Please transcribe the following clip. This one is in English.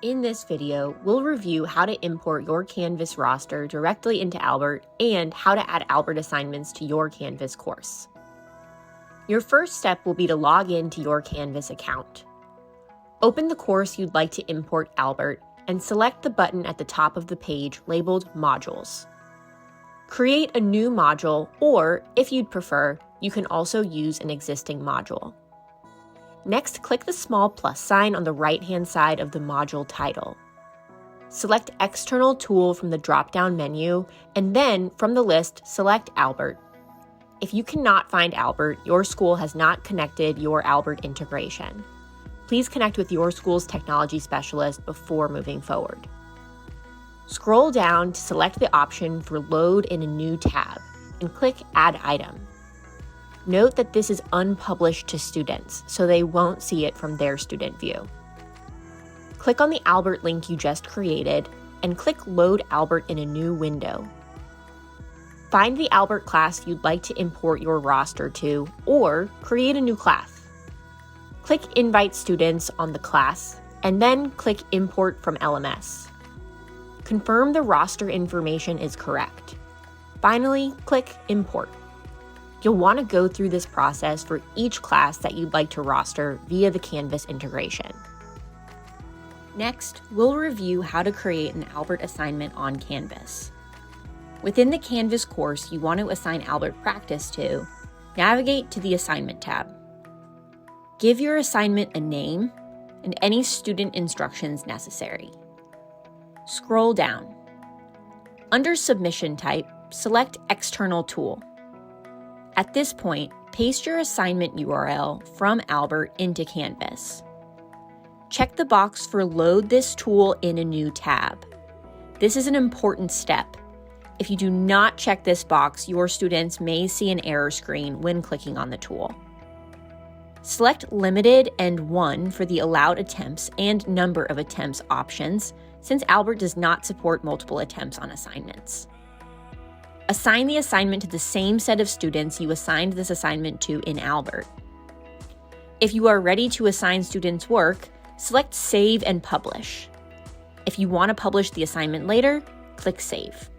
In this video, we'll review how to import your Canvas roster directly into Albert and how to add Albert assignments to your Canvas course. Your first step will be to log in to your Canvas account. Open the course you'd like to import Albert and select the button at the top of the page labeled Modules. Create a new module, or if you'd prefer, you can also use an existing module. Next, click the small plus sign on the right-hand side of the module title. Select External Tool from the drop-down menu, and then, from the list, select Albert. If you cannot find Albert, your school has not connected your Albert integration. Please connect with your school's technology specialist before moving forward. Scroll down to select the option for Load in a New tab, and click Add Item. Note that this is unpublished to students, so they won't see it from their student view. Click on the Albert link you just created, and click Load Albert in a new window. Find the Albert class you'd like to import your roster to, or create a new class. Click Invite Students on the class, and then click Import from LMS. Confirm the roster information is correct. Finally, click Import. You'll want to go through this process for each class that you'd like to roster via the Canvas integration. Next, we'll review how to create an Albert assignment on Canvas. Within the Canvas course you want to assign Albert practice to, navigate to the Assignment tab. Give your assignment a name and any student instructions necessary. Scroll down. Under Submission Type, select External Tool. At this point, paste your assignment URL from Albert into Canvas. Check the box for Load this tool in a new tab. This is an important step. If you do not check this box, your students may see an error screen when clicking on the tool. Select Limited and 1 for the allowed attempts and number of attempts options, since Albert does not support multiple attempts on assignments. Assign the assignment to the same set of students you assigned this assignment to in Albert. If you are ready to assign students work, select Save and Publish. If you want to publish the assignment later, click Save.